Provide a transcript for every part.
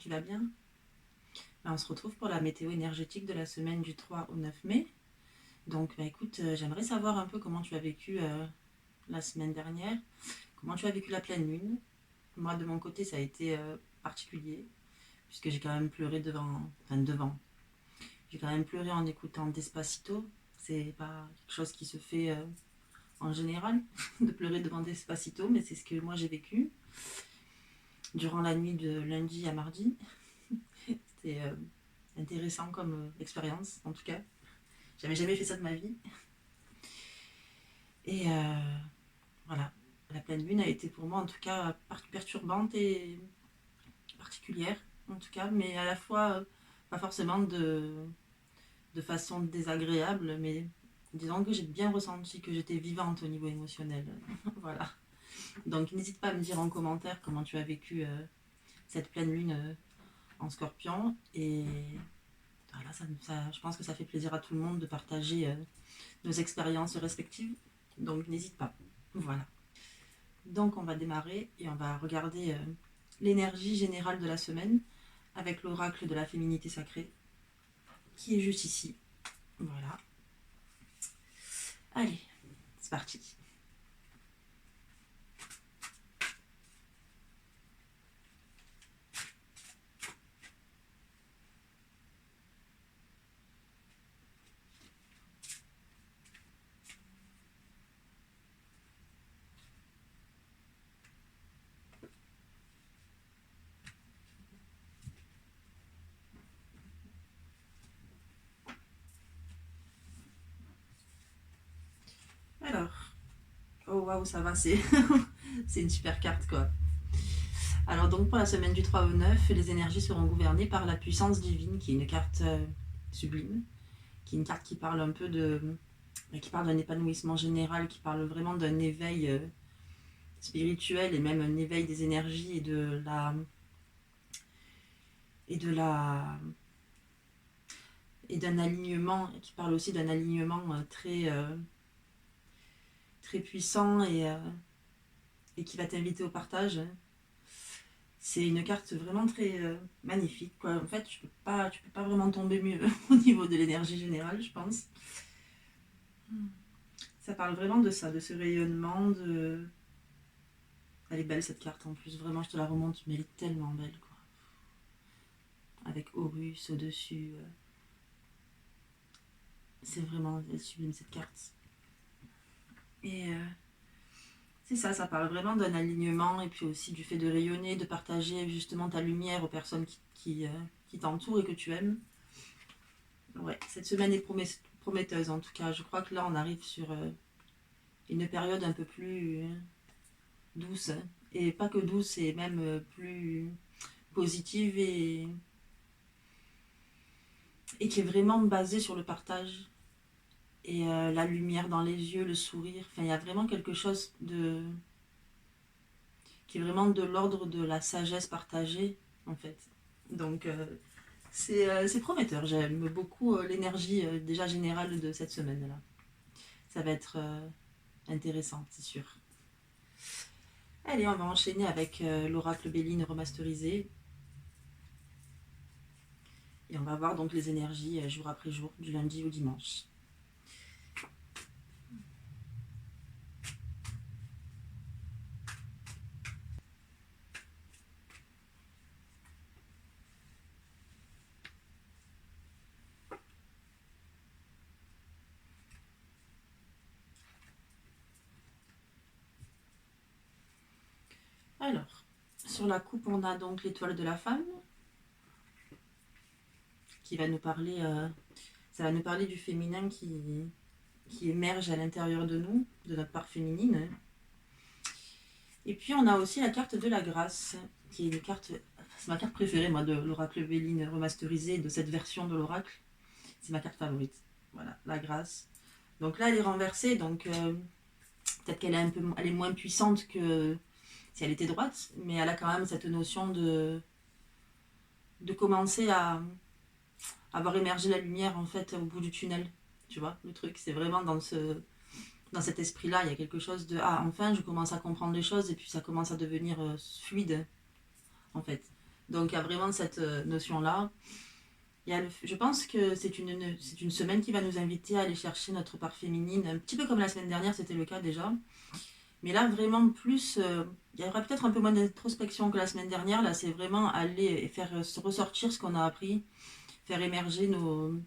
tu vas bien? On se retrouve pour la météo énergétique de la semaine du 3 au 9 mai. Donc écoute, j'aimerais savoir un peu comment tu as vécu la semaine dernière, comment tu as vécu la pleine lune. Moi de mon côté ça a été particulier, puisque j'ai quand même pleuré devant. J'ai quand même pleuré en écoutant Despacito. C'est pas quelque chose qui se fait en général, de pleurer devant Despacito, mais c'est ce que moi j'ai vécu durant la nuit de lundi à mardi. C'était intéressant comme expérience, en tout cas. J'avais jamais fait ça de ma vie. Et voilà, la pleine lune a été pour moi en tout cas perturbante et particulière, en tout cas, mais à la fois pas forcément de façon désagréable, mais disons que j'ai bien ressenti que j'étais vivante au niveau émotionnel. Voilà. Donc n'hésite pas à me dire en commentaire comment tu as vécu cette pleine lune en scorpion. Et voilà, je pense que ça fait plaisir à tout le monde de partager nos expériences respectives. Donc n'hésite pas. Voilà. Donc on va démarrer et on va regarder l'énergie générale de la semaine avec l'oracle de la féminité sacrée qui est juste ici. Voilà. Allez, c'est parti. Alors, oh waouh, ça va, c'est une super carte quoi. Alors donc pour la semaine du 3 au 9, les énergies seront gouvernées par la puissance divine, qui est une carte sublime, qui est une carte qui parle un peu qui parle d'un épanouissement général, qui parle vraiment d'un éveil spirituel et même un éveil des énergies et de la et d'un alignement, qui parle aussi d'un alignement très puissant et qui va t'inviter au partage. C'est une carte vraiment très magnifique, quoi. En fait, tu peux pas vraiment tomber mieux au niveau de l'énergie générale, je pense. Ça parle vraiment de ça, de ce rayonnement, de... Elle est belle cette carte en plus, vraiment, je te la remonte, mais elle est tellement belle, quoi. Avec Horus au-dessus. C'est vraiment sublime cette carte. Et c'est ça, ça parle vraiment d'un alignement et puis aussi du fait de rayonner, de partager justement ta lumière aux personnes qui t'entourent et que tu aimes. Ouais, cette semaine est prometteuse en tout cas. Je crois que là on arrive sur une période un peu plus douce. Et pas que douce, et même plus positive et qui est vraiment basée sur le partage et la lumière dans les yeux, le sourire. Enfin, il y a vraiment quelque chose qui est vraiment de l'ordre de la sagesse partagée, en fait. Donc, c'est prometteur. J'aime beaucoup l'énergie déjà générale de cette semaine-là. Ça va être intéressant, c'est sûr. Allez, on va enchaîner avec l'oracle Béline remasterisé. Et on va voir donc les énergies jour après jour, du lundi au dimanche. Alors, sur la coupe, on a donc l'étoile de la femme, qui va nous parler, ça va nous parler du féminin qui émerge à l'intérieur de nous, de notre part féminine. Et puis on a aussi la carte de la grâce, qui est une carte, c'est ma carte préférée moi de l'oracle Béline remasterisé, de cette version de l'oracle. C'est ma carte favorite. Voilà, la grâce. Donc là elle est renversée, donc peut-être qu'elle est elle est moins puissante que si elle était droite, mais elle a quand même cette notion de commencer à avoir émergé la lumière en fait au bout du tunnel. Tu vois, le truc, c'est vraiment dans cet esprit-là, il y a quelque chose enfin je commence à comprendre les choses et puis ça commence à devenir fluide en fait. Donc il y a vraiment cette notion-là. Je pense que c'est une semaine qui va nous inviter à aller chercher notre part féminine, un petit peu comme la semaine dernière, c'était le cas déjà. Mais là, vraiment plus, il y aura peut-être un peu moins d'introspection que la semaine dernière. Là, c'est vraiment aller et faire ressortir ce qu'on a appris, faire émerger nos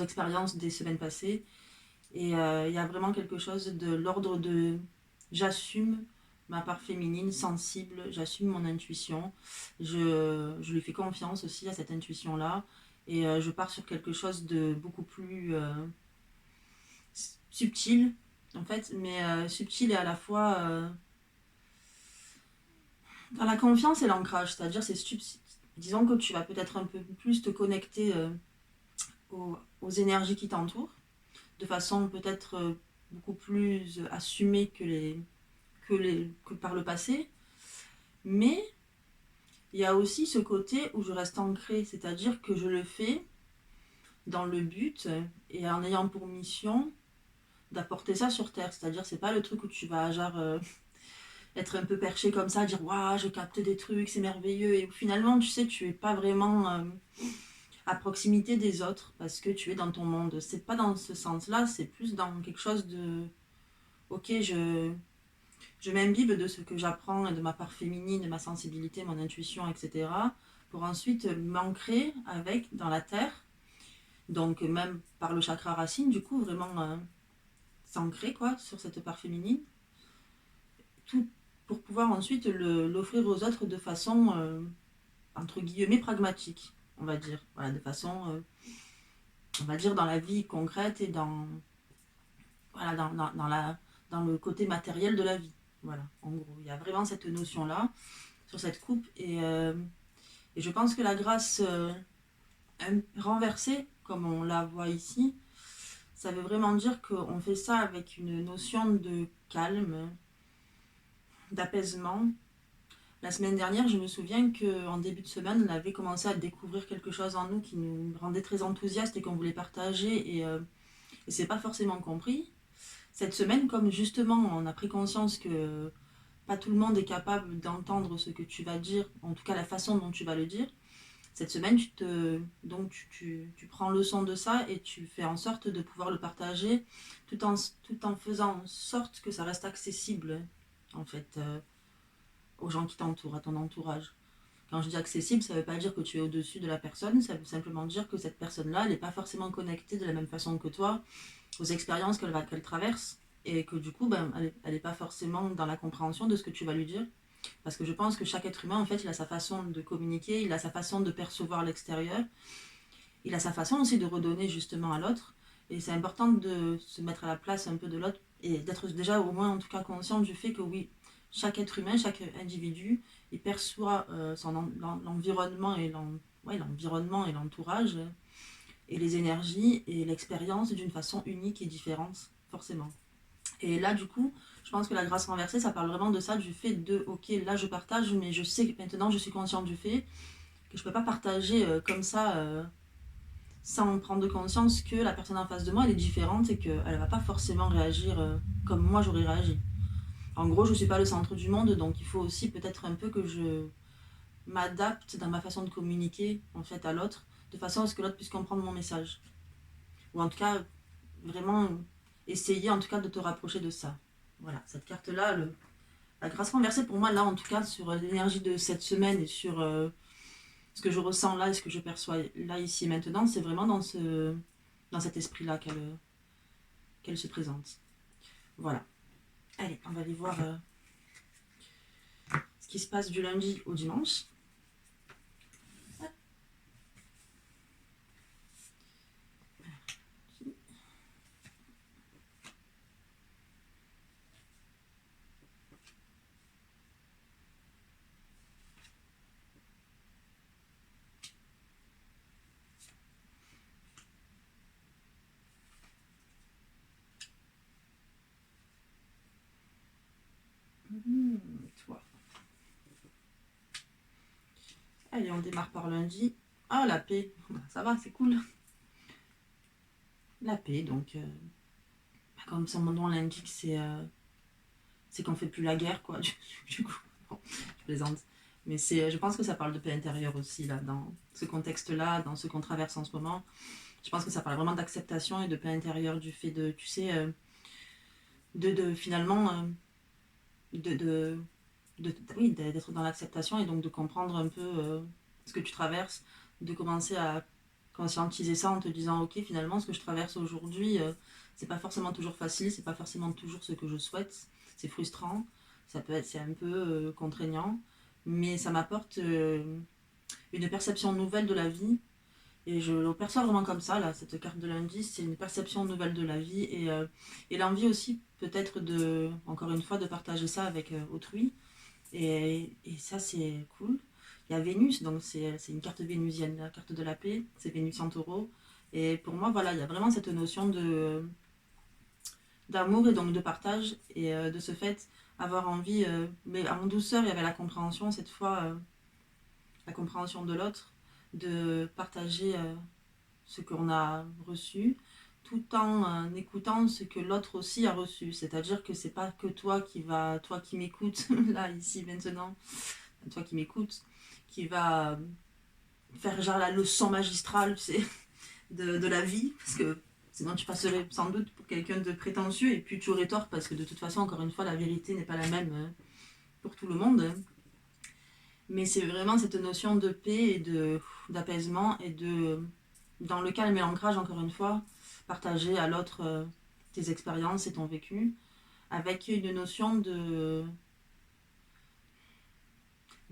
expériences des semaines passées. Et il y a vraiment quelque chose de l'ordre de j'assume ma part féminine, sensible, j'assume mon intuition, je lui fais confiance aussi à cette intuition-là, et je pars sur quelque chose de beaucoup plus subtil, en fait, mais subtil et à la fois dans la confiance et l'ancrage, c'est-à-dire disons que tu vas peut-être un peu plus te connecter aux énergies qui t'entourent, de façon peut-être beaucoup plus assumée que par le passé. Mais il y a aussi ce côté où je reste ancrée, c'est-à-dire que je le fais dans le but et en ayant pour mission d'apporter ça sur Terre. C'est-à-dire c'est pas le truc où tu vas genre être un peu perché comme ça, dire waouh, je capte des trucs, c'est merveilleux. Et finalement, tu sais, tu es pas vraiment à proximité des autres parce que tu es dans ton monde. C'est pas dans ce sens-là, c'est plus dans quelque chose de ok, je m'imbibe de ce que j'apprends et de ma part féminine, de ma sensibilité, mon intuition, etc. pour ensuite m'ancrer avec dans la terre, donc même par le chakra racine, du coup, vraiment s'ancrer quoi sur cette part féminine, tout pour pouvoir ensuite l'offrir aux autres de façon, entre guillemets, pragmatique, on va dire. Voilà, de façon, on va dire, dans la vie concrète et voilà, dans le côté matériel de la vie. Voilà, en gros, il y a vraiment cette notion-là sur cette coupe. Et je pense que la grâce renversée, comme on la voit ici, ça veut vraiment dire qu'on fait ça avec une notion de calme, d'apaisement. La semaine dernière, je me souviens qu'en début de semaine, on avait commencé à découvrir quelque chose en nous qui nous rendait très enthousiastes et qu'on voulait partager et c'est pas forcément compris. Cette semaine, comme justement on a pris conscience que pas tout le monde est capable d'entendre ce que tu vas dire, en tout cas la façon dont tu vas le dire, cette semaine, tu prends leçon de ça et tu fais en sorte de pouvoir le partager tout en faisant en sorte que ça reste accessible en fait aux gens qui t'entourent, à ton entourage. Quand je dis accessible, ça ne veut pas dire que tu es au-dessus de la personne, ça veut simplement dire que cette personne-là, elle n'est pas forcément connectée de la même façon que toi aux expériences qu'elle traverse et que du coup, ben, elle n'est pas forcément dans la compréhension de ce que tu vas lui dire. Parce que je pense que chaque être humain, en fait, il a sa façon de communiquer, il a sa façon de percevoir l'extérieur, il a sa façon aussi de redonner justement à l'autre. Et c'est important de se mettre à la place un peu de l'autre et d'être déjà au moins en tout cas conscient du fait que oui, chaque être humain, chaque individu, il perçoit l'environnement ouais, l'environnement et l'entourage et les énergies et l'expérience d'une façon unique et différente, forcément. Et là, du coup, je pense que la grâce renversée, ça parle vraiment de ça, du fait de, ok, là je partage, mais je sais que maintenant je suis consciente du fait que je ne peux pas partager comme ça sans prendre conscience que la personne en face de moi, elle est différente et qu'elle ne va pas forcément réagir comme moi j'aurais réagi. En gros, je ne suis pas le centre du monde, donc il faut aussi peut-être un peu que je m'adapte dans ma façon de communiquer en fait à l'autre, de façon à ce que l'autre puisse comprendre mon message. Ou en tout cas, vraiment essayer en tout cas de te rapprocher de ça. Voilà, cette carte-là, la grâce renversée pour moi, là en tout cas, sur l'énergie de cette semaine et sur ce que je ressens là et ce que je perçois là, ici et maintenant, c'est vraiment dans cet esprit-là qu'elle se présente. Voilà. Allez, on va aller voir ce qui se passe du lundi au dimanche. Toi. Allez, on démarre par lundi. Ah, la paix. Ça va, c'est cool. La paix, donc, comme son nom l'indique, c'est qu'on fait plus la guerre, quoi. Du coup, bon, je plaisante. Mais je pense que ça parle de paix intérieure aussi, là, dans ce contexte-là, dans ce qu'on traverse en ce moment. Je pense que ça parle vraiment d'acceptation et de paix intérieure, du fait de, tu sais, finalement, de, de, oui, d'être dans l'acceptation et donc de comprendre un peu ce que tu traverses, de commencer à conscientiser ça en te disant, ok, finalement, ce que je traverse aujourd'hui, c'est pas forcément toujours facile, c'est pas forcément toujours ce que je souhaite, c'est frustrant, c'est un peu contraignant, mais ça m'apporte une perception nouvelle de la vie. Et je le perçois vraiment comme ça, là, cette carte de l'indice, c'est une perception nouvelle de la vie et l'envie aussi peut-être de, encore une fois, de partager ça avec autrui. Et ça, c'est cool. Il y a Vénus, donc c'est une carte vénusienne, la carte de la paix, c'est Vénus en taureau. Et pour moi, voilà, il y a vraiment cette notion d'amour et donc de partage. Et de ce fait, avoir envie, mais en douceur, il y avait la compréhension cette fois, la compréhension de l'autre, de partager ce qu'on a reçu, tout en écoutant ce que l'autre aussi a reçu. C'est-à-dire que c'est pas que toi qui m'écoutes, là, ici, maintenant, toi qui m'écoutes, qui va faire genre la leçon magistrale, tu sais, de la vie, parce que sinon tu passerais sans doute pour quelqu'un de prétentieux, et puis tu aurais tort, parce que de toute façon, encore une fois, la vérité n'est pas la même pour tout le monde. Mais c'est vraiment cette notion de paix et d'apaisement et dans le calme et l'ancrage, encore une fois, partager à l'autre tes expériences et ton vécu, avec une notion de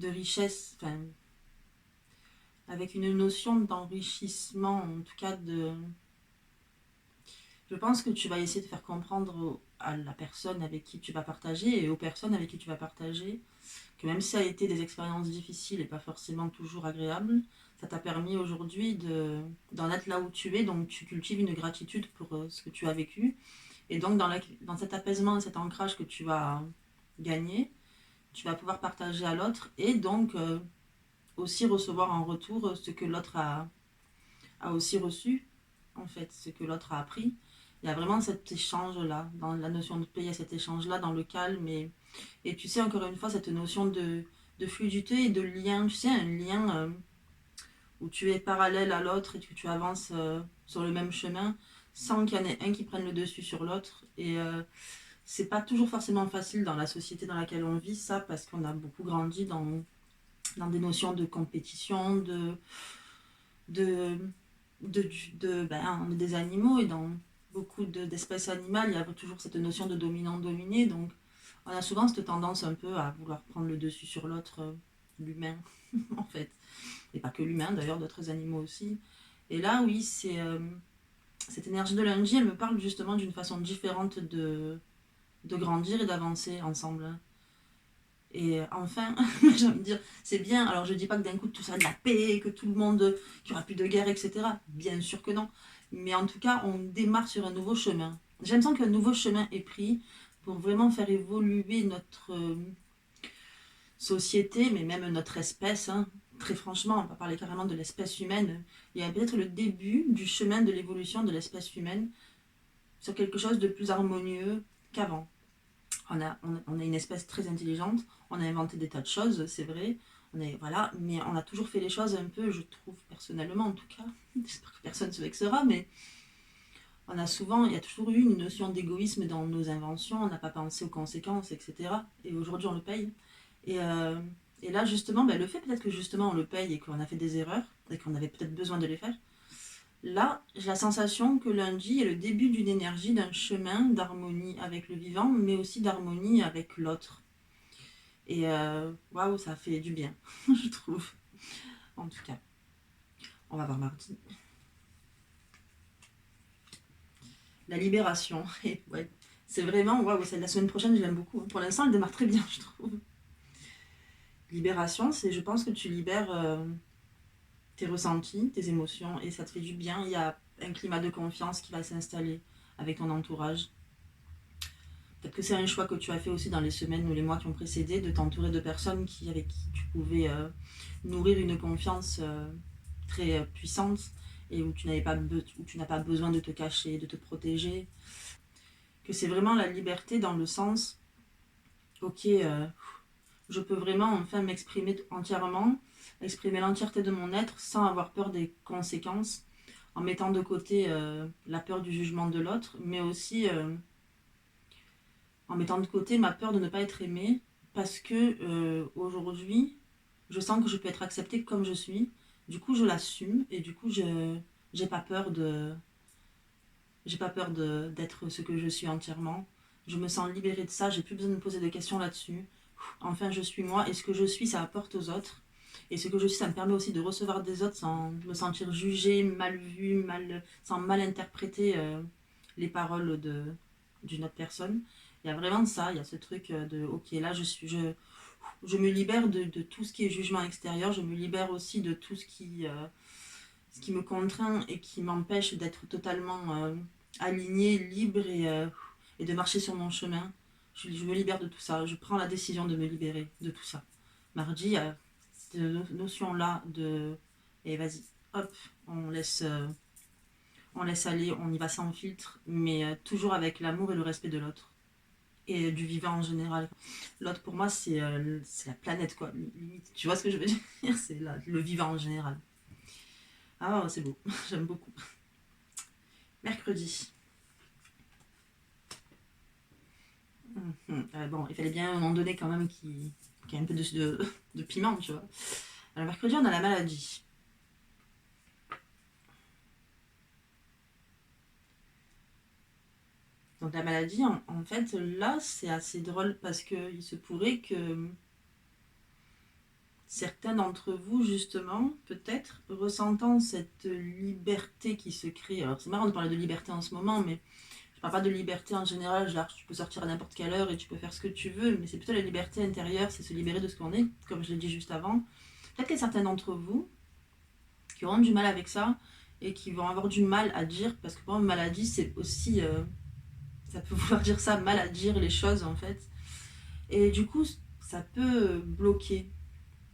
richesse, enfin, avec une notion d'enrichissement, en tout cas Je pense que tu vas essayer de faire comprendre à la personne avec qui tu vas partager et aux personnes avec qui tu vas partager que même si ça a été des expériences difficiles et pas forcément toujours agréables, ça t'a permis aujourd'hui d'en être là où tu es, donc tu cultives une gratitude pour ce que tu as vécu. Et donc dans cet apaisement et cet ancrage que tu vas gagner, tu vas pouvoir partager à l'autre et donc aussi recevoir en retour ce que l'autre a aussi reçu, en fait, ce que l'autre a appris. Il y a vraiment cet échange-là, dans la notion de paix, il y a cet échange-là dans le calme. Et tu sais, encore une fois, cette notion de fluidité et de lien, tu sais, un lien où tu es parallèle à l'autre et que tu avances sur le même chemin sans qu'il y en ait un qui prenne le dessus sur l'autre. Et c'est pas toujours forcément facile dans la société dans laquelle on vit, ça, parce qu'on a beaucoup grandi dans des notions de compétition, de, on est des animaux et dans beaucoup d'espèces animales, il y a toujours cette notion de dominant-dominé. Donc, on a souvent cette tendance un peu à vouloir prendre le dessus sur l'autre, l'humain, en fait. Et pas que l'humain, d'ailleurs, d'autres animaux aussi. Et là, oui, cette énergie de lundi, elle me parle justement d'une façon différente de grandir et d'avancer ensemble. Et enfin, j'ai envie de dire, c'est bien. Alors, je dis pas que d'un coup, tout ça de la paix, que tout le monde, qu'il n'y aura plus de guerre, etc. Bien sûr que non. Mais en tout cas, on démarre sur un nouveau chemin. J'ai l'impression qu'un nouveau chemin est pris pour vraiment faire évoluer notre société, mais même notre espèce. Hein. Très franchement, on va parler carrément de l'espèce humaine. Il y a peut-être le début du chemin de l'évolution de l'espèce humaine sur quelque chose de plus harmonieux qu'avant. On a une espèce très intelligente, on a inventé des tas de choses, c'est vrai, voilà, mais on a toujours fait les choses un peu, je trouve personnellement en tout cas, j'espère que personne ne se vexera, mais il y a toujours eu une notion d'égoïsme dans nos inventions, on n'a pas pensé aux conséquences, etc. Et aujourd'hui on le paye. Et, euh, et là justement, le fait peut-être que justement on le paye et qu'on a fait des erreurs, et qu'on avait peut-être besoin de les faire, là, j'ai la sensation que lundi est le début d'une énergie, d'un chemin d'harmonie avec le vivant, mais aussi d'harmonie avec l'autre. Et waouh, ça fait du bien, je trouve. En tout cas, on va voir mardi. La libération. Et ouais, c'est vraiment, waouh, la semaine prochaine, je l'aime beaucoup. Pour l'instant, elle démarre très bien, je trouve. Libération, je pense que tu libères tes ressentis, tes émotions, et ça te fait du bien. Il y a un climat de confiance qui va s'installer avec ton entourage. Peut-être que c'est un choix que tu as fait aussi dans les semaines ou les mois qui ont précédé, de t'entourer de personnes avec qui tu pouvais nourrir une confiance très puissante et où tu n'as pas besoin de te cacher, de te protéger. Que c'est vraiment la liberté dans le sens, ok, je peux vraiment enfin m'exprimer entièrement, exprimer l'entièreté de mon être sans avoir peur des conséquences, en mettant de côté la peur du jugement de l'autre, mais aussi en mettant de côté ma peur de ne pas être aimée, parce que aujourd'hui, je sens que je peux être acceptée comme je suis. Du coup, je l'assume et du coup, je j'ai pas peur de j'ai pas peur d'être ce que je suis entièrement. Je me sens libérée de ça, j'ai plus besoin de me poser de questions là-dessus. Enfin, je suis moi et ce que je suis, ça apporte aux autres. Et ce que je suis, ça me permet aussi de recevoir des autres sans me sentir jugée, mal vue, sans mal interpréter les paroles d'une autre personne. Il y a vraiment ça, il y a ce truc de ok, là je me libère de tout ce qui est jugement extérieur, je me libère aussi de tout ce qui me contraint et qui m'empêche d'être totalement alignée, libre et de marcher sur mon chemin. Je me libère de tout ça, je prends la décision de me libérer de tout ça. Mardi, il y a cette notion-là de et vas-y, hop, on laisse aller, on y va sans filtre, mais toujours avec l'amour et le respect de l'autre et du vivant en général. L'autre pour moi c'est la planète quoi, limite. Tu vois ce que je veux dire? C'est le vivant en général. Ah c'est beau, j'aime beaucoup. Mercredi. Bon, il fallait bien à un moment donné quand même qu'il y ait un peu de piment, tu vois. Alors mercredi on a la maladie. Donc la maladie, en fait, là, c'est assez drôle parce qu'il se pourrait que certains d'entre vous, justement, peut-être, ressentant cette liberté qui se crée. Alors c'est marrant de parler de liberté en ce moment, mais je parle pas de liberté en général, genre tu peux sortir à n'importe quelle heure et tu peux faire ce que tu veux, mais c'est plutôt la liberté intérieure, c'est se libérer de ce qu'on est, comme je l'ai dit juste avant. Peut-être qu'il y a certains d'entre vous qui auront du mal avec ça et qui vont avoir du mal à dire, parce que pour moi, maladie, c'est aussi... ça peut vouloir dire ça, mal à dire les choses en fait. Et du coup, ça peut bloquer.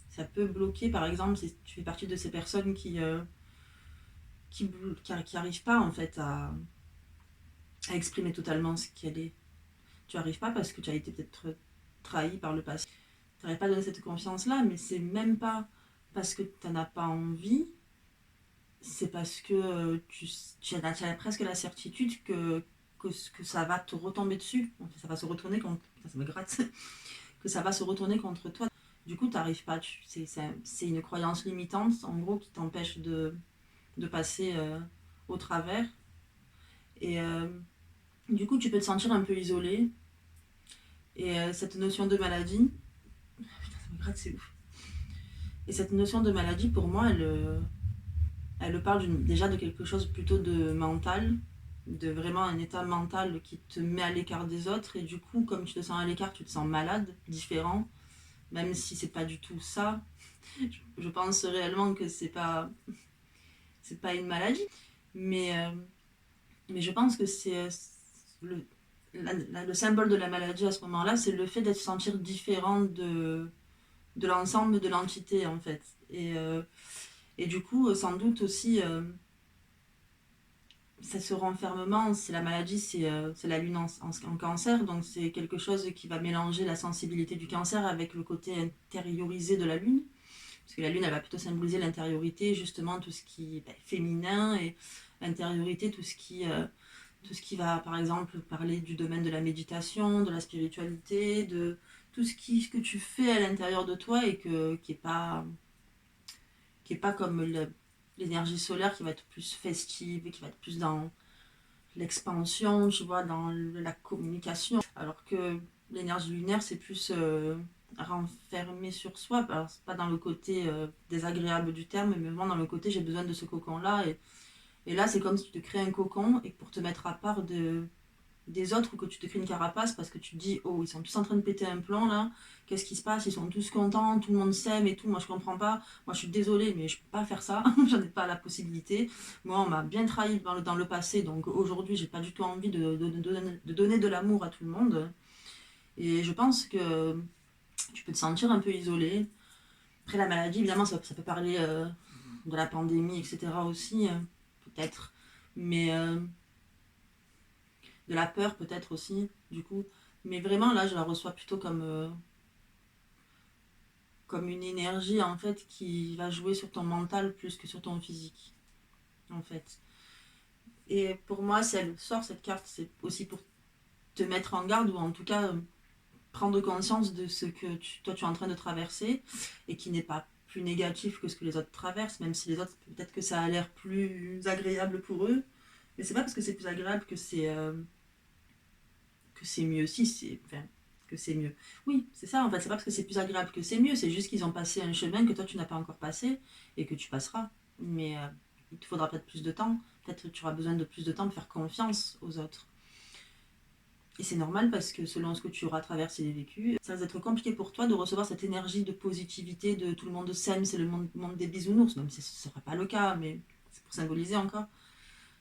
Ça peut bloquer, par exemple, si tu fais partie de ces personnes qui arrivent pas en fait à exprimer totalement ce qu'elle est. Tu arrives pas parce que tu as été peut-être trahi par le passé. Tu n'arrives pas à donner cette confiance-là, mais c'est même pas parce que tu n'en as pas envie, c'est parce que tu as presque la certitude que ça va te retomber dessus. Enfin, ça va se retourner contre... Ça me gratte. Que ça va se retourner contre toi. Du coup, tu n'arrives pas. C'est une croyance limitante, en gros, qui t'empêche de passer au travers. Et du coup, tu peux te sentir un peu isolé. Et cette notion de maladie... Putain, ça me gratte, c'est ouf. Et cette notion de maladie, pour moi, elle parle déjà de quelque chose plutôt de mental, de vraiment un état mental qui te met à l'écart des autres. Et du coup, comme tu te sens à l'écart, tu te sens malade, différent. Même si c'est pas du tout ça, je pense réellement que c'est pas une maladie, mais, euh, mais je pense que c'est le, le symbole de la maladie à ce moment-là, c'est le fait d'être sentir différent de l'ensemble de l'entité en fait. Et du coup, sans doute aussi, ce renfermement, c'est la maladie, c'est la lune en cancer, donc c'est quelque chose qui va mélanger la sensibilité du cancer avec le côté intériorisé de la lune. Parce que la lune, elle va plutôt symboliser l'intériorité, justement, tout ce qui est féminin, et l'intériorité, tout ce qui va, par exemple, parler du domaine de la méditation, de la spiritualité, de tout ce que tu fais à l'intérieur de toi et qui est pas comme l'énergie solaire qui va être plus festive et qui va être plus dans l'expansion, tu vois, dans la communication. Alors que l'énergie lunaire, c'est plus renfermé sur soi. Alors, c'est pas dans le côté désagréable du terme, mais vraiment dans le côté j'ai besoin de ce cocon-là. Et là, c'est comme si tu te crées un cocon et pour te mettre à part des autres ou que tu te crées une carapace parce que tu te dis, oh, ils sont tous en train de péter un plomb là, qu'est-ce qui se passe? Ils sont tous contents, tout le monde s'aime et tout, moi je comprends pas, moi je suis désolée, mais je peux pas faire ça, j'en ai pas la possibilité. Moi, on m'a bien trahi dans le passé, donc aujourd'hui, j'ai pas du tout envie de donner de l'amour à tout le monde. Et je pense que tu peux te sentir un peu isolé. Après, la maladie, évidemment, ça peut parler de la pandémie, etc. aussi, peut-être. Mais de la peur peut-être aussi, du coup. Mais vraiment, là, je la reçois plutôt comme comme une énergie en fait qui va jouer sur ton mental plus que sur ton physique en fait. Et pour moi, si elle sort cette carte, c'est aussi pour te mettre en garde ou en tout cas prendre conscience de ce que toi tu es en train de traverser et qui n'est pas plus négatif que ce que les autres traversent, même si les autres, peut-être que ça a l'air plus agréable pour eux, mais c'est pas parce que c'est plus agréable que c'est mieux. Si, c'est. Enfin, que c'est mieux. Oui, c'est ça, en fait, c'est pas parce que c'est plus agréable que c'est mieux, c'est juste qu'ils ont passé un chemin que toi tu n'as pas encore passé et que tu passeras. Mais il te faudra peut-être plus de temps, peut-être que tu auras besoin de plus de temps pour faire confiance aux autres. Et c'est normal parce que selon ce que tu auras traversé et vécu, ça va être compliqué pour toi de recevoir cette énergie de positivité, de tout le monde s'aime, c'est le monde des bisounours, même si ce ne sera pas le cas, mais c'est pour symboliser encore.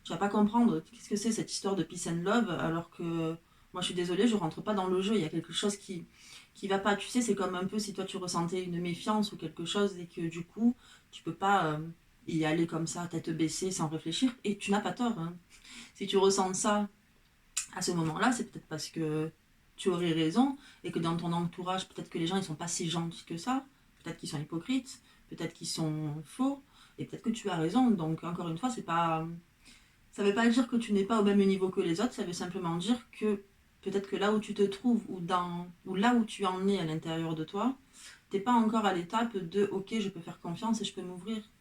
Tu vas pas comprendre qu'est-ce que c'est cette histoire de peace and love alors que moi je suis désolée, je rentre pas dans le jeu, il y a quelque chose qui va pas. Tu sais, c'est comme un peu si toi tu ressentais une méfiance ou quelque chose et que du coup tu peux pas y aller comme ça, tête baissée, sans réfléchir, et tu n'as pas tort. Hein. Si tu ressens ça à ce moment-là, c'est peut-être parce que tu aurais raison et que dans ton entourage, peut-être que les gens ils sont pas si gentils que ça, peut-être qu'ils sont hypocrites, peut-être qu'ils sont faux, et peut-être que tu as raison. Donc encore une fois, c'est pas, ça veut pas dire que tu n'es pas au même niveau que les autres, ça veut simplement dire que peut-être que là où tu te trouves ou là où tu en es à l'intérieur de toi, t'es pas encore à l'étape de ok, je peux faire confiance et je peux m'ouvrir.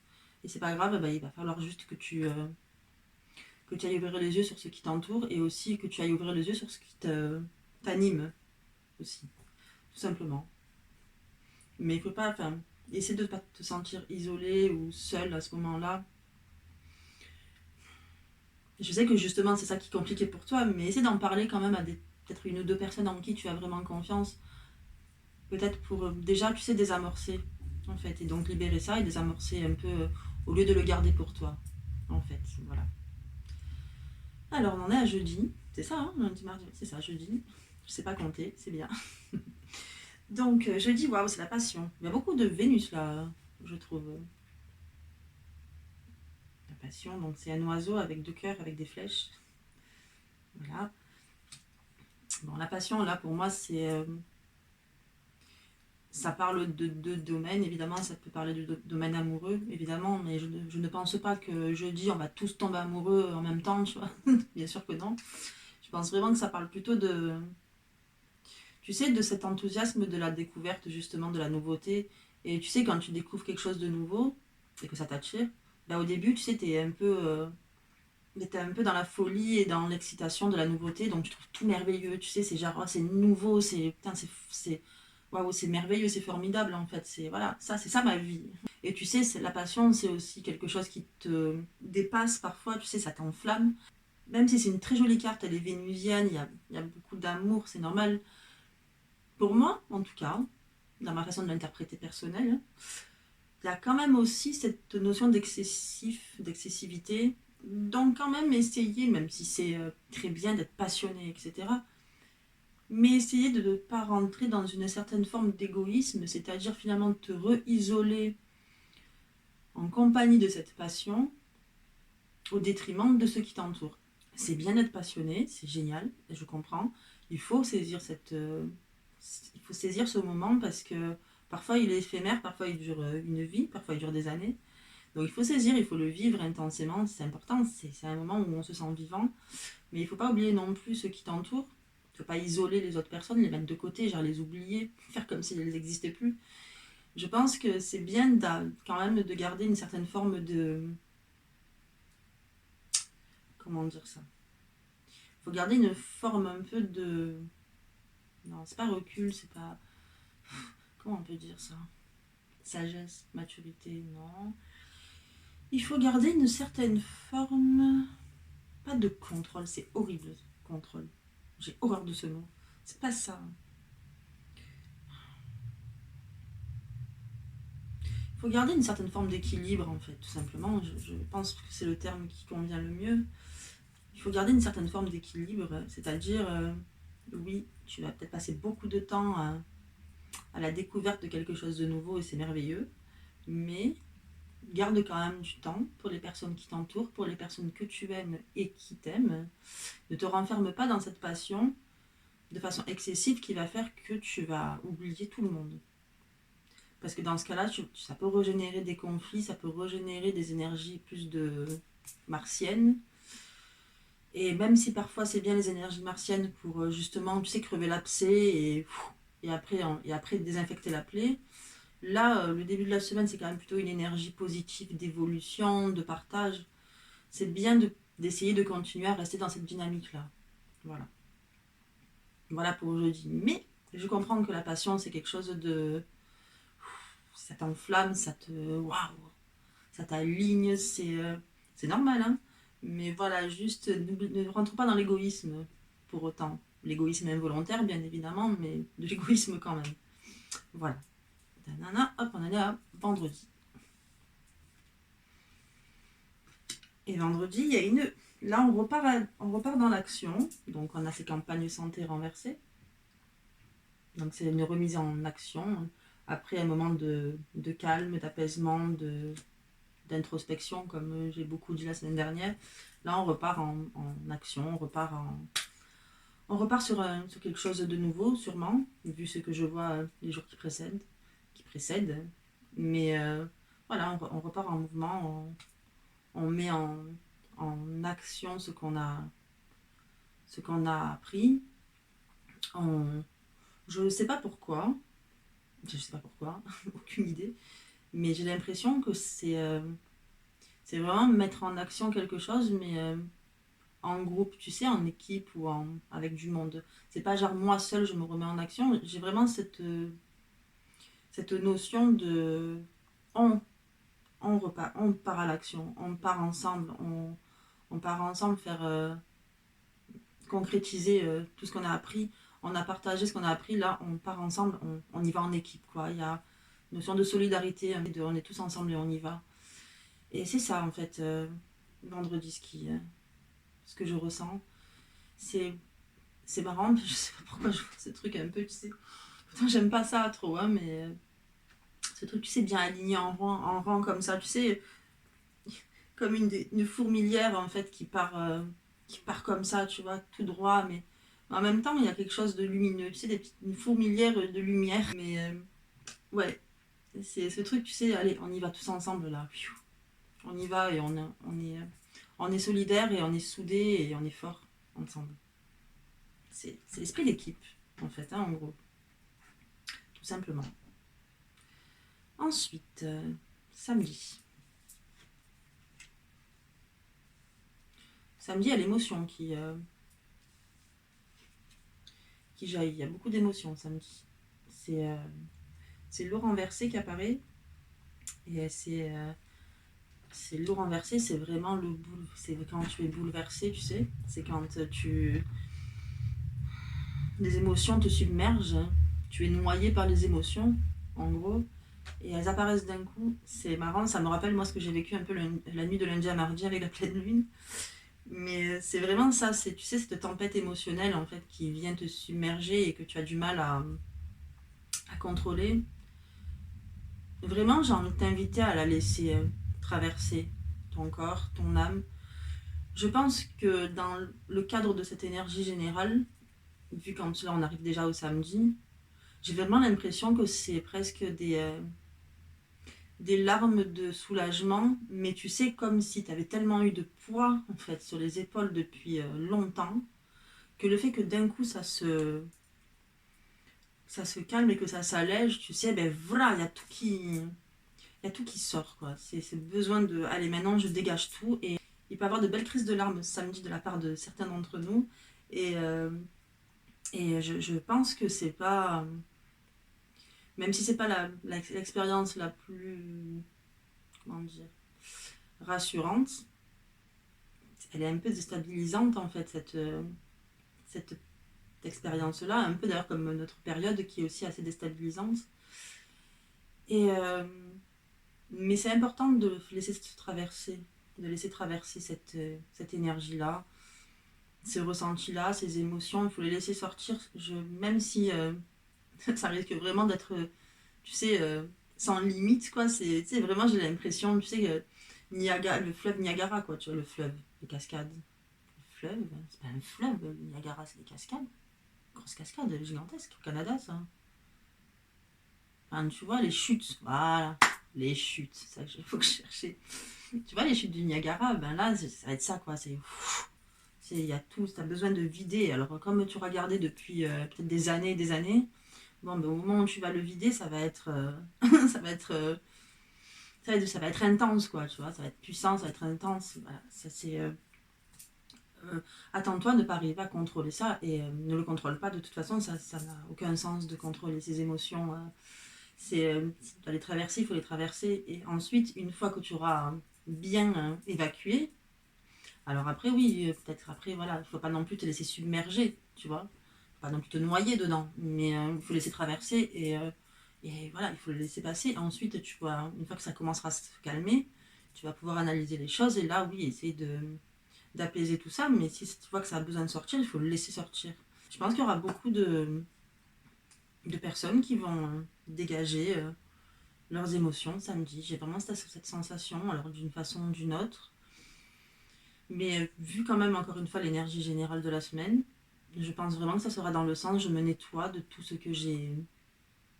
Et c'est pas grave, bah, il va falloir juste que tu ailles ouvrir les yeux sur ce qui t'entoure et aussi que tu ailles ouvrir les yeux sur ce qui t'anime aussi, tout simplement. Mais il faut pas, enfin, essaie de ne pas te sentir isolé ou seul à ce moment-là. Je sais que justement c'est ça qui est compliqué pour toi, mais essaie d'en parler quand même à peut-être une ou deux personnes en qui tu as vraiment confiance. Peut-être pour déjà, tu sais, désamorcer en fait, et donc libérer ça et désamorcer un peu au lieu de le garder pour toi, en fait, voilà. Alors on en est à jeudi, c'est ça, hein, lundi, mardi, c'est ça, jeudi. Je sais pas compter, c'est bien. Donc, jeudi, waouh, c'est la passion. Il y a beaucoup de Vénus là, je trouve. La passion, donc c'est un oiseau avec deux cœurs, avec des flèches. Voilà. Bon, la passion, là, pour moi, c'est. Ça parle de deux domaines, évidemment, ça peut parler du domaine amoureux, évidemment, mais je ne pense pas que jeudi, on va tous tomber amoureux en même temps, tu vois. Bien sûr que non. Je pense vraiment que ça parle plutôt de. Tu sais, de cet enthousiasme de la découverte, justement, de la nouveauté. Et tu sais, quand tu découvres quelque chose de nouveau et que ça t'attire, bah, au début, tu sais, t'es un peu dans la folie et dans l'excitation de la nouveauté, donc tu trouves tout merveilleux. Tu sais, c'est genre, oh, c'est nouveau, putain, waouh, c'est merveilleux, c'est formidable, en fait. Voilà, ça, c'est ça ma vie. Et tu sais, la passion, c'est aussi quelque chose qui te dépasse parfois, tu sais, ça t'enflamme. Même si c'est une très jolie carte, elle est vénusienne, il y a beaucoup d'amour, c'est normal. Pour moi, en tout cas, dans ma façon de l'interpréter personnelle, il y a quand même aussi cette notion d'excessivité. Donc quand même essayer, même si c'est très bien d'être passionné, etc., mais essayer de ne pas rentrer dans une certaine forme d'égoïsme, c'est-à-dire finalement te re-isoler en compagnie de cette passion au détriment de ceux qui t'entourent. C'est bien d'être passionné, c'est génial, je comprends. Il faut saisir il faut saisir ce moment parce que parfois il est éphémère, parfois il dure une vie, parfois il dure des années. Donc il faut saisir, il faut le vivre intensément, c'est important, c'est un moment où on se sent vivant. Mais il ne faut pas oublier non plus ceux qui t'entourent. Il ne faut pas isoler les autres personnes, les mettre de côté, genre les oublier, faire comme s'ils n'existaient plus. Je pense que c'est bien quand même de garder une certaine forme de... Comment dire ça? Il faut garder une forme un peu de... Non, c'est pas recul, c'est pas... Comment on peut dire ça? Sagesse, maturité, non. Il faut garder une certaine forme... Pas de contrôle, c'est horrible, contrôle. J'ai horreur de ce mot. C'est pas ça. Il faut garder une certaine forme d'équilibre, en fait, tout simplement. Je pense que c'est le terme qui convient le mieux. Il faut garder une certaine forme d'équilibre, c'est-à-dire, oui, tu vas peut-être passer beaucoup de temps à la découverte de quelque chose de nouveau et c'est merveilleux, mais garde quand même du temps pour les personnes qui t'entourent, pour les personnes que tu aimes et qui t'aiment. Ne te renferme pas dans cette passion de façon excessive qui va faire que tu vas oublier tout le monde. Parce que dans ce cas-là, ça peut régénérer des conflits, ça peut régénérer des énergies plus de martiennes. Et même si parfois c'est bien les énergies martiennes pour justement, tu sais, crever l'abcès et après désinfecter la plaie, là, le début de la semaine, c'est quand même plutôt une énergie positive d'évolution, de partage. C'est bien d'essayer de continuer à rester dans cette dynamique-là. Voilà. Voilà pour jeudi. Mais je comprends que la passion, c'est quelque chose de... Ça t'enflamme, ça te... Waouh, ça t'aligne, c'est normal, hein. Mais voilà, juste ne rentre pas dans l'égoïsme pour autant. L'égoïsme involontaire, bien évidemment, mais de l'égoïsme quand même. Voilà. Nanana, hop, on est à vendredi. Et vendredi, il y a une... Là, on repart dans l'action. Donc, on a ces campagnes santé renversées. Donc, c'est une remise en action. Après un moment de calme, d'apaisement, d'introspection, comme j'ai beaucoup dit la semaine dernière. Là, on repart en action, on repart sur quelque chose de nouveau, sûrement, vu ce que je vois les jours qui précèdent. Mais voilà, on repart en mouvement, on met en action ce qu'on a appris. Je ne sais pas pourquoi, aucune idée, mais j'ai l'impression que c'est vraiment mettre en action quelque chose, mais en groupe, tu sais, en équipe ou avec du monde. C'est pas genre moi seule, je me remets en action. J'ai vraiment cette notion de on, on part à l'action, on part ensemble, on part ensemble faire concrétiser tout ce qu'on a appris. On a partagé ce qu'on a appris, là, on part ensemble, on y va en équipe, quoi. Il y a une notion de solidarité, hein, on est tous ensemble et on y va. Et c'est ça, en fait, vendredi ce que je ressens. C'est c'est marrant, je sais pas pourquoi je vois ce truc un peu, tu sais. Pourtant, j'aime pas ça trop, hein, mais ce truc, tu sais, bien aligné en rang comme ça, tu sais, comme une fourmilière, en fait, qui part comme ça, tu vois, tout droit, mais en même temps, il y a quelque chose de lumineux, tu sais, une fourmilière de lumière, mais ouais, c'est ce truc, tu sais, allez, on y va tous ensemble, là. On y va et on est solidaires et on est soudés et on est forts ensemble. C'est l'esprit d'équipe, en fait, hein, en gros, tout simplement. Ensuite, samedi. Samedi, il y a l'émotion qui jaillit. Il y a beaucoup d'émotions samedi. C'est l'eau renversée qui apparaît. Et c'est l'eau renversée, c'est vraiment c'est quand tu es bouleversé, tu sais. C'est quand les émotions te submergent. Tu es noyé par les émotions, en gros. Et elles apparaissent d'un coup. C'est marrant, ça me rappelle moi ce que j'ai vécu un peu la nuit de lundi à mardi avec la pleine lune. Mais c'est vraiment ça, c'est, tu sais, cette tempête émotionnelle en fait qui vient te submerger et que tu as du mal à contrôler. Vraiment, j'ai envie de t'inviter à la laisser traverser ton corps, ton âme. Je pense que dans le cadre de cette énergie générale, vu comme cela on arrive déjà au samedi, j'ai vraiment l'impression que c'est presque des larmes de soulagement, mais tu sais, comme si tu avais tellement eu de poids en fait sur les épaules depuis longtemps, que le fait que d'un coup ça se calme et que ça s'allège, tu sais, ben voilà, il y a tout qui sort, quoi. C'est besoin de, allez, maintenant je dégage tout. Et il peut y avoir de belles crises de larmes samedi de la part de certains d'entre nous. Et, je pense que c'est pas, même si c'est pas l'expérience la plus, comment dire, rassurante, elle est un peu déstabilisante en fait, cette expérience-là, un peu d'ailleurs comme notre période qui est aussi assez déstabilisante. Et, mais c'est important de laisser traverser, cette énergie-là, ces ressentis-là, ces émotions, il faut les laisser sortir, même si ça risque vraiment d'être, tu sais, sans limite, quoi. Tu sais, vraiment, j'ai l'impression, tu sais, le fleuve Niagara, quoi, tu vois, le fleuve, les cascades. Le fleuve, c'est pas un fleuve, le Niagara, c'est des cascades. Grosse cascade, gigantesque, au Canada, ça. Enfin, tu vois, les chutes, voilà, les chutes, c'est ça qu'il faut que je cherchais. Tu vois, les chutes du Niagara, ben là, ça va être ça, quoi. Il y a tout, tu as besoin de vider. Alors, comme tu regardais depuis peut-être des années et des années, bon, ben, au moment où tu vas le vider, ça va être, ça va être, ça va être intense, quoi, tu vois. Ça va être puissant, ça va être intense. Voilà, ça, c'est, attends-toi de ne pas arriver à contrôler ça et ne le contrôle pas. De toute façon, ça n'a aucun sens de contrôler ses émotions. C'est les traverser, il faut les traverser. Et ensuite, une fois que tu auras bien évacué, alors après, oui, peut-être après, voilà, il ne faut pas non plus te laisser submerger, tu vois. Faut pas non plus te noyer dedans, mais il faut laisser traverser et voilà, il faut le laisser passer. Ensuite, tu vois, une fois que ça commencera à se calmer, tu vas pouvoir analyser les choses et là, oui, essayer d'apaiser tout ça. Mais si tu vois que ça a besoin de sortir, il faut le laisser sortir. Je pense qu'il y aura beaucoup de personnes qui vont dégager leurs émotions samedi. J'ai vraiment cette sensation, alors d'une façon ou d'une autre. Mais vu quand même encore une fois l'énergie générale de la semaine, je pense vraiment que ça sera dans le sens je me nettoie de tout ce que j'ai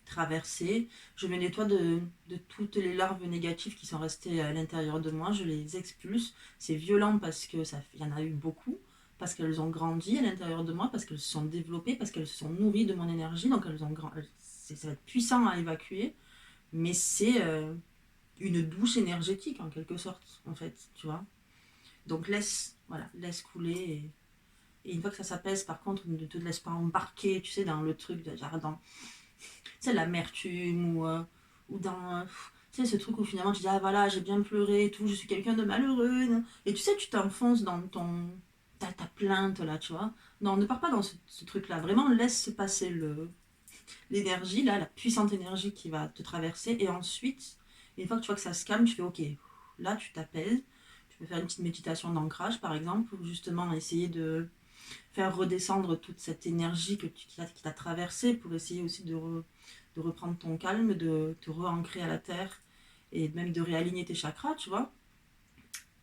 traversé, je me nettoie de toutes les larves négatives qui sont restées à l'intérieur de moi, je les expulse. C'est violent parce que il y en a eu beaucoup, parce qu'elles ont grandi à l'intérieur de moi, parce qu'elles se sont développées, parce qu'elles se sont nourries de mon énergie, donc ça va être puissant à évacuer, mais c'est une douche énergétique en quelque sorte, en fait, tu vois. Donc laisse couler. Et une fois que ça s'apaise, par contre, ne te laisse pas embarquer, tu sais, dans le truc de genre dans l'amertume ou dans tu sais, ce truc où finalement tu dis ah voilà, j'ai bien pleuré et tout, je suis quelqu'un de malheureux. Et tu sais, tu t'enfonces dans ta plainte là, tu vois. Non, ne pars pas dans ce truc-là. Vraiment, laisse passer l'énergie, là, la puissante énergie qui va te traverser. Et ensuite, une fois que tu vois que ça se calme, tu fais ok, là, tu t'apaises. Tu peux faire une petite méditation d'ancrage, par exemple, pour justement essayer de faire redescendre toute cette énergie qui t'a traversée, pour essayer aussi de reprendre ton calme, de te re-ancrer à la terre et même de réaligner tes chakras, tu vois.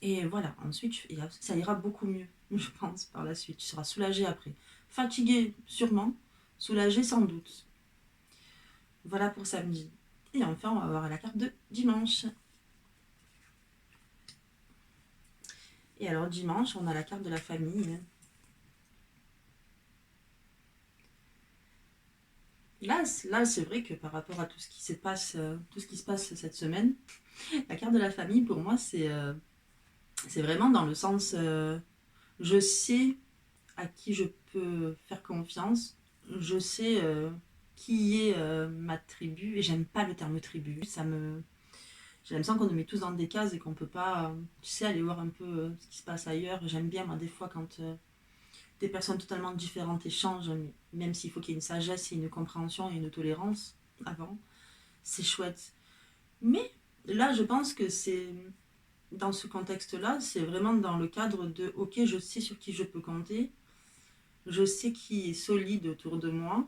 Et voilà, ensuite, ça ira beaucoup mieux, je pense, par la suite. Tu seras soulagé après. Fatigué, sûrement. Soulagé, sans doute. Voilà pour samedi. Et enfin, on va voir la carte de dimanche. Et alors, dimanche, on a la carte de la famille. Là c'est vrai que par rapport à tout ce qui se passe cette semaine, la carte de la famille, pour moi, c'est vraiment dans le sens je sais à qui je peux faire confiance, je sais qui est ma tribu, et j'aime pas le terme tribu. J'ai l'impression qu'on nous met tous dans des cases et qu'on peut pas, tu sais, aller voir un peu ce qui se passe ailleurs. J'aime bien, moi, des fois, quand des personnes totalement différentes échangent, même s'il faut qu'il y ait une sagesse et une compréhension et une tolérance avant, c'est chouette. Mais là, je pense que c'est dans ce contexte-là, c'est vraiment dans le cadre de ok, je sais sur qui je peux compter, je sais qui est solide autour de moi,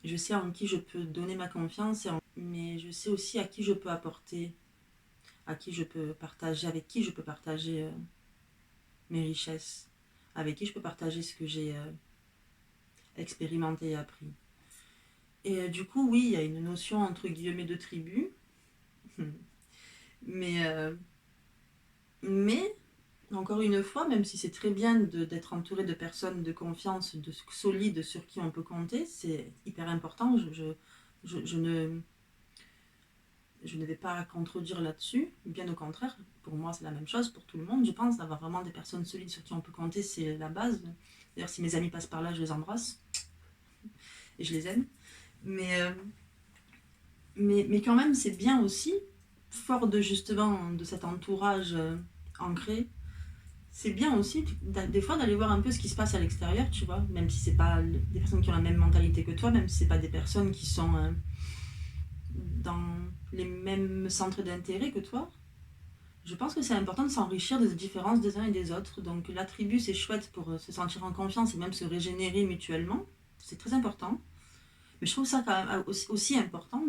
je sais en qui je peux donner ma confiance, mais je sais aussi à qui je peux apporter, à qui je peux partager, avec qui je peux partager mes richesses, avec qui je peux partager ce que j'ai expérimenté et appris. Et du coup, oui, il y a une notion entre guillemets de tribu, mais, mais encore une fois, même si c'est très bien d'être entouré de personnes de confiance, de solides sur qui on peut compter, c'est hyper important. Je je ne vais pas contredire là-dessus, bien au contraire. Pour moi, c'est la même chose pour tout le monde, je pense. D'avoir vraiment des personnes solides sur qui on peut compter, c'est la base. D'ailleurs, si mes amis passent par là, je les embrasse et je les aime. Mais, euh, mais quand même, c'est bien aussi, fort de justement de cet entourage ancré, c'est bien aussi des fois d'aller voir un peu ce qui se passe à l'extérieur, tu vois, même si c'est pas des personnes qui ont la même mentalité que toi, même si c'est pas des personnes qui sont dans les mêmes centres d'intérêt que toi. Je pense que c'est important de s'enrichir des différences des uns et des autres. Donc la tribu, c'est chouette pour se sentir en confiance et même se régénérer mutuellement. C'est très important. Mais je trouve ça quand même aussi important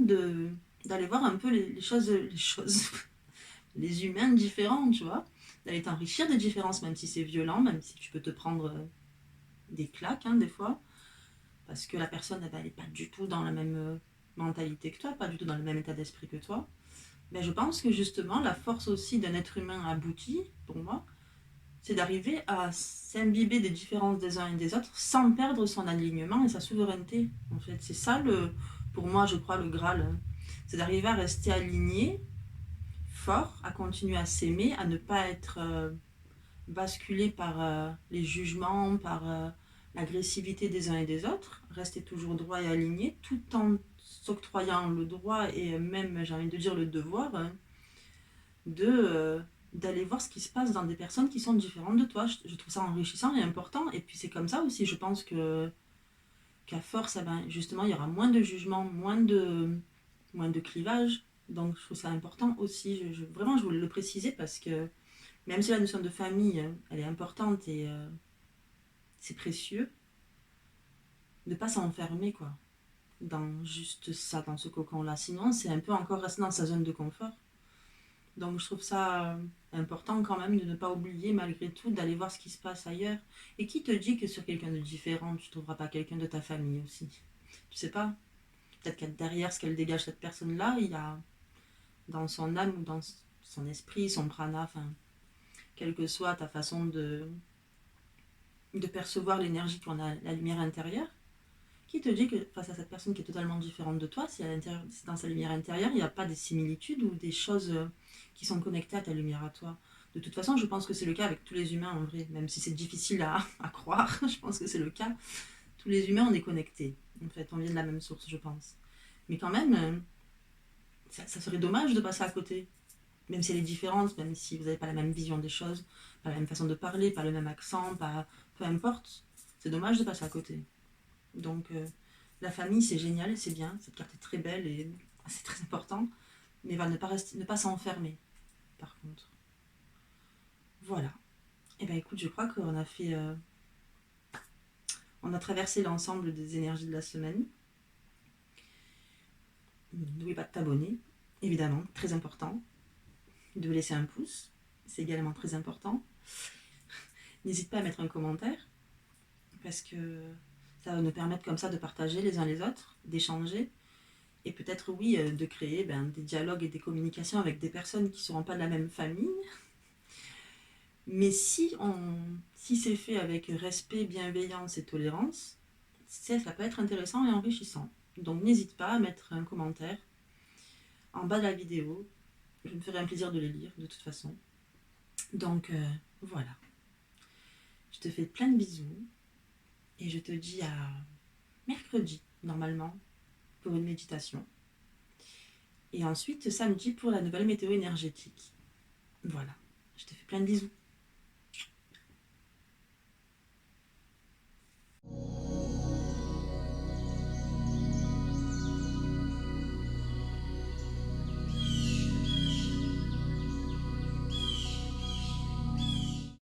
d'aller voir un peu les choses, les humains différents, tu vois. D'aller t'enrichir des différences, même si c'est violent, même si tu peux te prendre des claques, hein, des fois. Parce que la personne, elle n'est pas du tout dans la même mentalité que toi, pas du tout dans le même état d'esprit que toi. Mais je pense que justement, la force aussi d'un être humain abouti, pour moi, c'est d'arriver à s'imbiber des différences des uns et des autres sans perdre son alignement et sa souveraineté. En fait, c'est ça, pour moi, je crois, le Graal. Hein. C'est d'arriver à rester aligné, fort, à continuer à s'aimer, à ne pas être basculé par les jugements, par l'agressivité des uns et des autres, rester toujours droit et aligné, tout en s'octroyant le droit et même, j'ai envie de dire, le devoir de d'aller voir ce qui se passe dans des personnes qui sont différentes de toi. Je trouve ça enrichissant et important. Et puis c'est comme ça aussi, je pense que qu'à force, eh ben, justement, il y aura moins de jugement, moins de clivage. Donc je trouve ça important aussi. Vraiment, je voulais le préciser parce que même si la notion de famille, elle est importante et c'est précieux, de ne pas s'enfermer, quoi, dans juste ça, dans ce cocon-là. Sinon, c'est un peu encore rester dans sa zone de confort. Donc je trouve ça important quand même de ne pas oublier malgré tout d'aller voir ce qui se passe ailleurs. Et qui te dit que sur quelqu'un de différent, tu ne trouveras pas quelqu'un de ta famille aussi. Tu sais pas. Peut-être que derrière ce qu'elle dégage cette personne-là, il y a dans son âme ou dans son esprit, son prana, enfin, quelle que soit ta façon de percevoir l'énergie qu'on a, la lumière intérieure, qui te dit que face à cette personne qui est totalement différente de toi, si, si dans sa lumière intérieure, il n'y a pas des similitudes ou des choses qui sont connectées à ta lumière à toi. De toute façon, je pense que c'est le cas avec tous les humains en vrai, même si c'est difficile à croire, je pense que c'est le cas. Tous les humains, on est connectés. En fait, on vient de la même source, je pense. Mais quand même, ça serait dommage de passer à côté. Même si elle est différente, même si vous n'avez pas la même vision des choses, pas la même façon de parler, pas le même accent, pas, peu importe. C'est dommage de passer à côté. Donc, la famille, c'est génial, c'est bien. Cette carte est très belle et c'est très important. Mais va ne pas s'enfermer, par contre. Voilà. Et ben écoute, je crois qu'on a fait. On a traversé l'ensemble des énergies de la semaine. N'oublie pas de t'abonner, évidemment, très important. De laisser un pouce, c'est également très important. N'hésite pas à mettre un commentaire, parce que ça va nous permettre comme ça de partager les uns les autres, d'échanger. Et peut-être, oui, de créer des dialogues et des communications avec des personnes qui ne seront pas de la même famille. Mais si c'est fait avec respect, bienveillance et tolérance, ça peut être intéressant et enrichissant. Donc n'hésite pas à mettre un commentaire en bas de la vidéo. Je me ferai un plaisir de les lire de toute façon. Donc voilà. Je te fais plein de bisous et je te dis à mercredi, normalement, pour une méditation. Et ensuite samedi pour la nouvelle météo énergétique. Voilà. Je te fais plein de bisous.